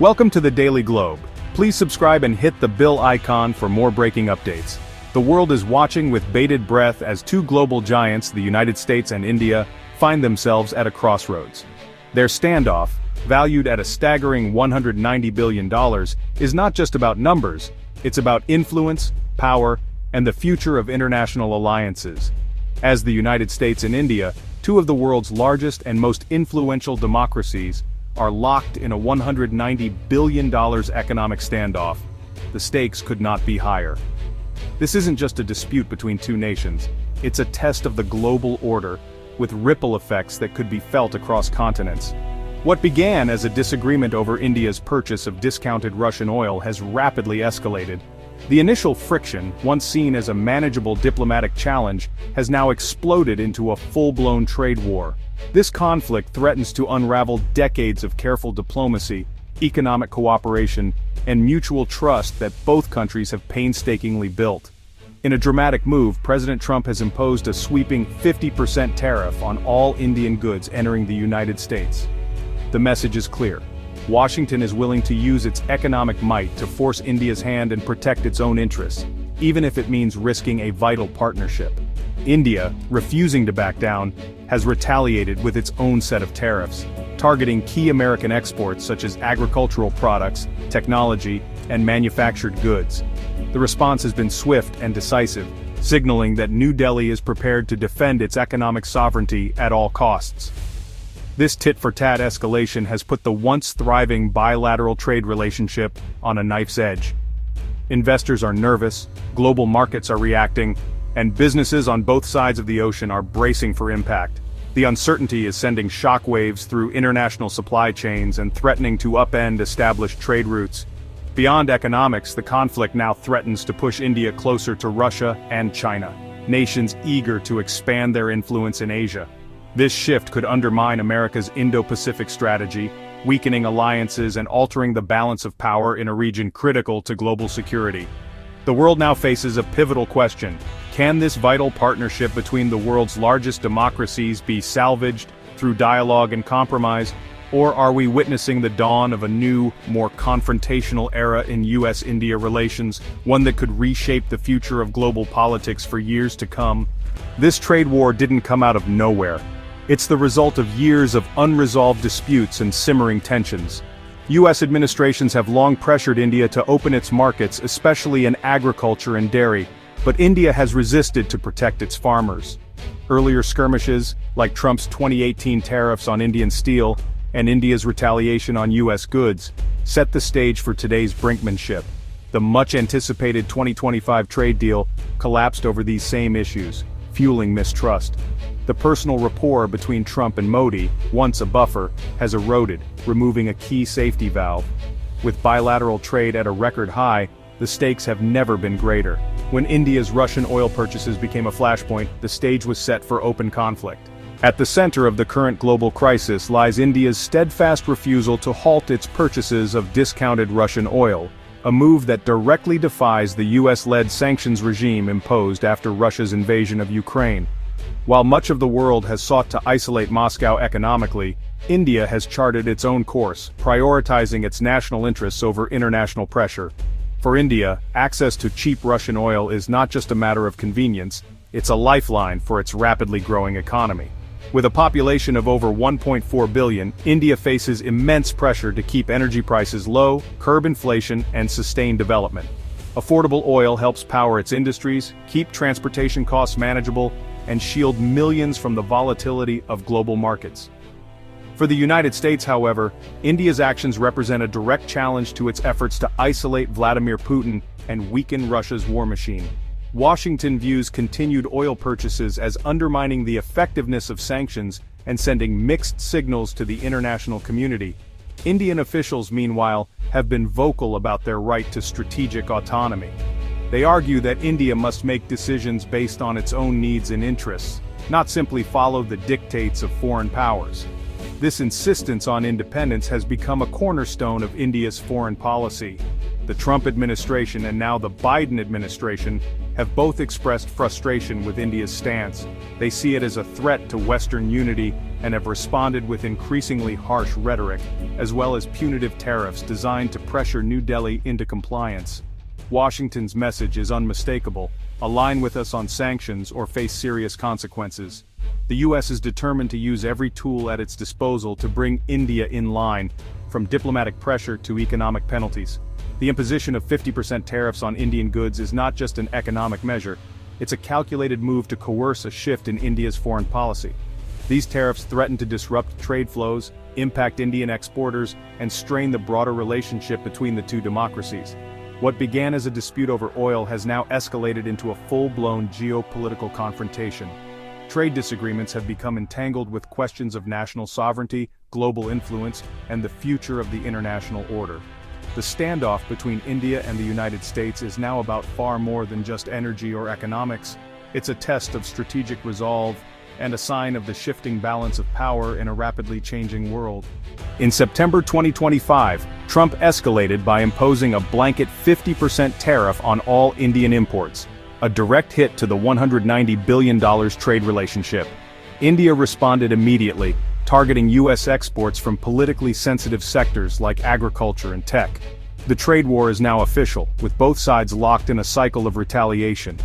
Welcome to the Daily Globe. Please subscribe and hit the bell icon for more breaking updates. The world is watching with bated breath as two global giants, the United States and India, find themselves at a crossroads. Their standoff, valued at a staggering $190 billion, is not just about numbers, it's about influence, power, and the future of international alliances. As the United States and India, two of the world's largest and most influential democracies, are locked in a $190 billion economic standoff, the stakes could not be higher. This isn't just a dispute between two nations, it's a test of the global order, with ripple effects that could be felt across continents. What began as a disagreement over India's purchase of discounted Russian oil has rapidly escalated. The initial friction, once seen as a manageable diplomatic challenge, has now exploded into a full-blown trade war. This conflict threatens to unravel decades of careful diplomacy, economic cooperation, and mutual trust that both countries have painstakingly built. In a dramatic move, President Trump has imposed a sweeping 50% tariff on all Indian goods entering the United States. The message is clear. Washington is willing to use its economic might to force India's hand and protect its own interests, even if it means risking a vital partnership. India, refusing to back down, has retaliated with its own set of tariffs, targeting key American exports such as agricultural products, technology, and manufactured goods. The response has been swift and decisive, signaling that New Delhi is prepared to defend its economic sovereignty at all costs. This tit-for-tat escalation has put the once thriving bilateral trade relationship on a knife's edge. Investors are nervous, global markets are reacting, and businesses on both sides of the ocean are bracing for impact. The uncertainty is sending shockwaves through international supply chains and threatening to upend established trade routes. Beyond economics, the conflict now threatens to push India closer to Russia and China, nations eager to expand their influence in Asia. This shift could undermine America's Indo-Pacific strategy, weakening alliances and altering the balance of power in a region critical to global security. The world now faces a pivotal question. Can this vital partnership between the world's largest democracies be salvaged through dialogue and compromise, or are we witnessing the dawn of a new, more confrontational era in U.S. India relations, one that could reshape the future of global politics for years to come? This trade war didn't come out of nowhere. It's the result of years of unresolved disputes and simmering tensions. U.S. administrations have long pressured India to open its markets, especially in agriculture and dairy, but India has resisted to protect its farmers. Earlier skirmishes, like Trump's 2018 tariffs on Indian steel and India's retaliation on U.S. goods, set the stage for today's brinkmanship. The much-anticipated 2025 trade deal collapsed over these same issues, fueling mistrust. The personal rapport between Trump and Modi, once a buffer, has eroded, removing a key safety valve. With bilateral trade at a record high, the stakes have never been greater. When India's Russian oil purchases became a flashpoint, the stage was set for open conflict. At the center of the current global crisis lies India's steadfast refusal to halt its purchases of discounted Russian oil, a move that directly defies the US-led sanctions regime imposed after Russia's invasion of Ukraine. While much of the world has sought to isolate Moscow economically, India has charted its own course, prioritizing its national interests over international pressure. For India, access to cheap Russian oil is not just a matter of convenience, it's a lifeline for its rapidly growing economy. With a population of over 1.4 billion, India faces immense pressure to keep energy prices low, curb inflation, and sustain development. Affordable oil helps power its industries, keep transportation costs manageable, and shield millions from the volatility of global markets. For the United States, however, India's actions represent a direct challenge to its efforts to isolate Vladimir Putin and weaken Russia's war machine. Washington views continued oil purchases as undermining the effectiveness of sanctions and sending mixed signals to the international community. Indian officials, meanwhile, have been vocal about their right to strategic autonomy. They argue that India must make decisions based on its own needs and interests, not simply follow the dictates of foreign powers. This insistence on independence has become a cornerstone of India's foreign policy. The Trump administration and now the Biden administration have both expressed frustration with India's stance. They see it as a threat to Western unity and have responded with increasingly harsh rhetoric, as well as punitive tariffs designed to pressure New Delhi into compliance. Washington's message is unmistakable: align with us on sanctions or face serious consequences. The U.S. is determined to use every tool at its disposal to bring India in line, from diplomatic pressure to economic penalties. The imposition of 50% tariffs on Indian goods is not just an economic measure, it's a calculated move to coerce a shift in India's foreign policy. These tariffs threaten to disrupt trade flows, impact Indian exporters, and strain the broader relationship between the two democracies. What began as a dispute over oil has now escalated into a full-blown geopolitical confrontation. Trade disagreements have become entangled with questions of national sovereignty, global influence, and the future of the international order. The standoff between India and the United States is now about far more than just energy or economics. It's a test of strategic resolve, and a sign of the shifting balance of power in a rapidly changing world. In September 2025, Trump escalated by imposing a blanket 50% tariff on all Indian imports, a direct hit to the $190 billion trade relationship. India responded immediately, targeting U.S. exports from politically sensitive sectors like agriculture and tech. The trade war is now official, with both sides locked in a cycle of retaliation.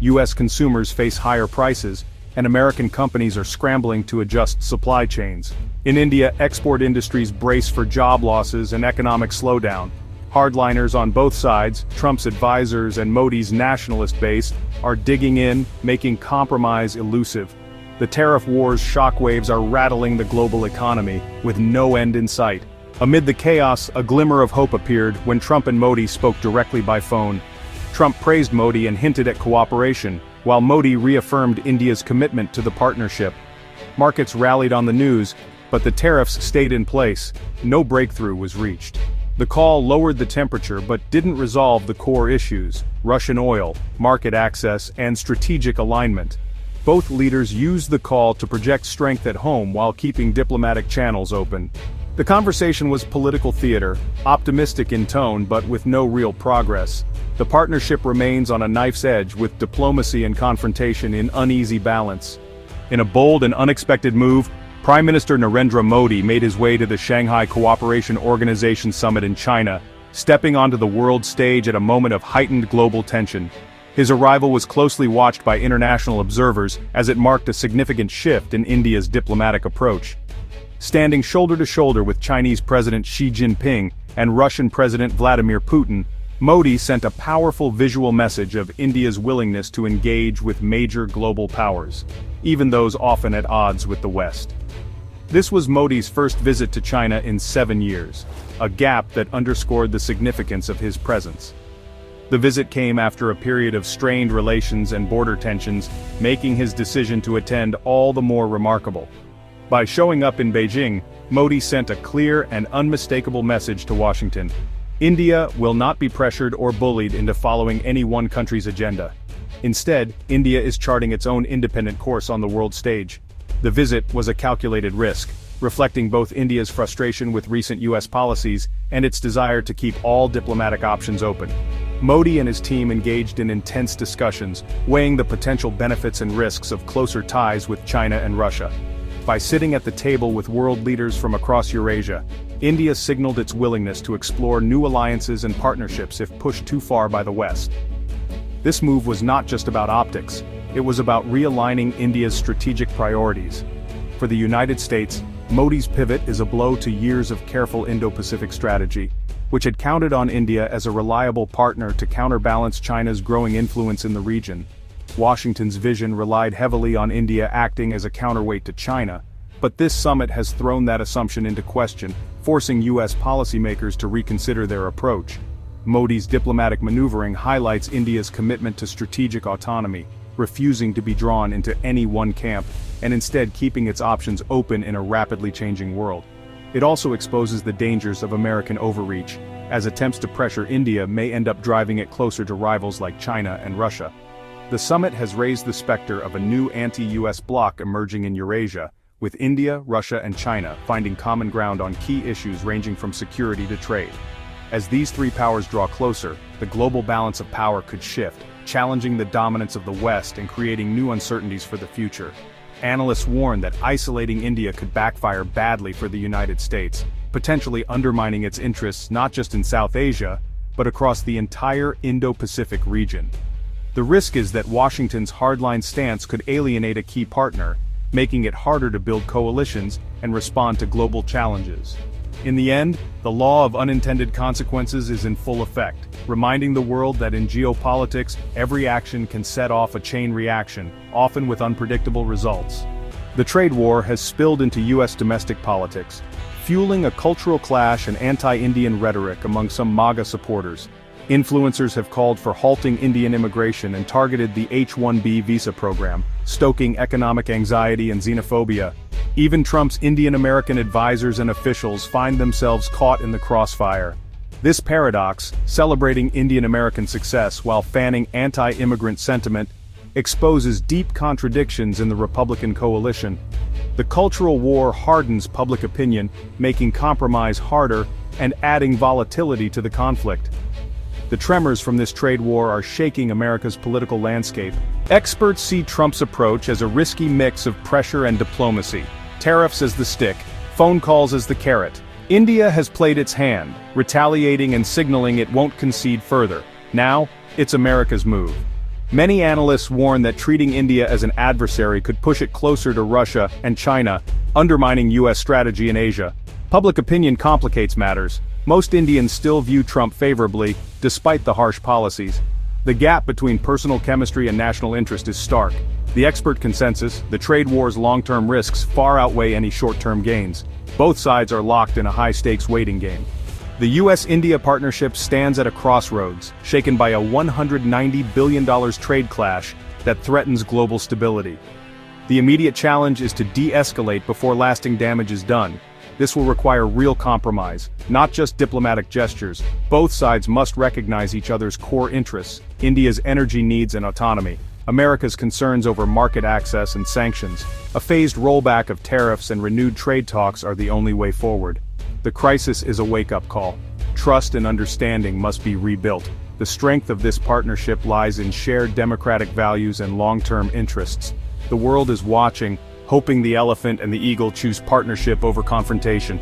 U.S. consumers face higher prices, and American companies are scrambling to adjust supply chains. In India, export industries brace for job losses and economic slowdown. Hardliners on both sides, Trump's advisors and Modi's nationalist base, are digging in, making compromise elusive. The tariff war's shockwaves are rattling the global economy, with no end in sight. Amid the chaos, a glimmer of hope appeared when Trump and Modi spoke directly by phone. Trump praised Modi and hinted at cooperation, while Modi reaffirmed India's commitment to the partnership. Markets rallied on the news, but the tariffs stayed in place. No breakthrough was reached. The call lowered the temperature but didn't resolve the core issues: Russian oil, market access, and strategic alignment. Both leaders used the call to project strength at home while keeping diplomatic channels open. The conversation was political theater, optimistic in tone but with no real progress. The partnership remains on a knife's edge, with diplomacy and confrontation in uneasy balance. In a bold and unexpected move, Prime Minister Narendra Modi made his way to the Shanghai Cooperation Organization Summit in China, stepping onto the world stage at a moment of heightened global tension. His arrival was closely watched by international observers as it marked a significant shift in India's diplomatic approach. Standing shoulder to shoulder with Chinese President Xi Jinping and Russian President Vladimir Putin, Modi sent a powerful visual message of India's willingness to engage with major global powers, even those often at odds with the West. This was Modi's first visit to China in 7 years, a gap that underscored the significance of his presence. The visit came after a period of strained relations and border tensions, making his decision to attend all the more remarkable. By showing up in Beijing, Modi sent a clear and unmistakable message to Washington: India will not be pressured or bullied into following any one country's agenda. Instead, India is charting its own independent course on the world stage. The visit was a calculated risk, reflecting both India's frustration with recent U.S. policies and its desire to keep all diplomatic options open. Modi and his team engaged in intense discussions, weighing the potential benefits and risks of closer ties with China and Russia. By sitting at the table with world leaders from across Eurasia, India signaled its willingness to explore new alliances and partnerships if pushed too far by the West. This move was not just about optics, it was about realigning India's strategic priorities. For the United States, Modi's pivot is a blow to years of careful Indo-Pacific strategy, which had counted on India as a reliable partner to counterbalance China's growing influence in the region. Washington's vision relied heavily on India acting as a counterweight to China, but this summit has thrown that assumption into question, forcing U.S. policymakers to reconsider their approach. Modi's diplomatic maneuvering highlights India's commitment to strategic autonomy, refusing to be drawn into any one camp, and instead keeping its options open in a rapidly changing world. It also exposes the dangers of American overreach, as attempts to pressure India may end up driving it closer to rivals like China and Russia. The summit has raised the specter of a new anti-U.S. bloc emerging in Eurasia, with India, Russia, and China finding common ground on key issues ranging from security to trade. As these three powers draw closer, the global balance of power could shift, challenging the dominance of the West and creating new uncertainties for the future. Analysts warn that isolating India could backfire badly for the United States, potentially undermining its interests not just in South Asia, but across the entire Indo-Pacific region. The risk is that Washington's hardline stance could alienate a key partner, making it harder to build coalitions and respond to global challenges. In the end, the law of unintended consequences is in full effect, reminding the world that in geopolitics, every action can set off a chain reaction, often with unpredictable results. The trade war has spilled into U.S. domestic politics, fueling a cultural clash and anti-Indian rhetoric among some MAGA supporters. Influencers have called for halting Indian immigration and targeted the H-1B visa program, stoking economic anxiety and xenophobia. Even Trump's Indian-American advisors and officials find themselves caught in the crossfire. This paradox, celebrating Indian-American success while fanning anti-immigrant sentiment, exposes deep contradictions in the Republican coalition. The cultural war hardens public opinion, making compromise harder and adding volatility to the conflict. The tremors from this trade war are shaking America's political landscape. Experts see Trump's approach as a risky mix of pressure and diplomacy. Tariffs as the stick, phone calls as the carrot. India has played its hand, retaliating and signaling it won't concede further. Now, it's America's move. Many analysts warn that treating India as an adversary could push it closer to Russia and China, undermining U.S. strategy in Asia. Public opinion complicates matters. Most Indians still view Trump favorably, despite the harsh policies. The gap between personal chemistry and national interest is stark. The expert consensus, the trade war's long-term risks far outweigh any short-term gains. Both sides are locked in a high-stakes waiting game. The U.S. India partnership stands at a crossroads, shaken by a $190 billion trade clash that threatens global stability. The immediate challenge is to de-escalate before lasting damage is done. This will require real compromise, not just diplomatic gestures. Both sides must recognize each other's core interests: India's energy needs and autonomy, America's concerns over market access and sanctions. A phased rollback of tariffs and renewed trade talks are the only way forward. The crisis is a wake-up call. Trust and understanding must be rebuilt. The strength of this partnership lies in shared democratic values and long-term interests. The world is watching, hoping the elephant and the eagle choose partnership over confrontation.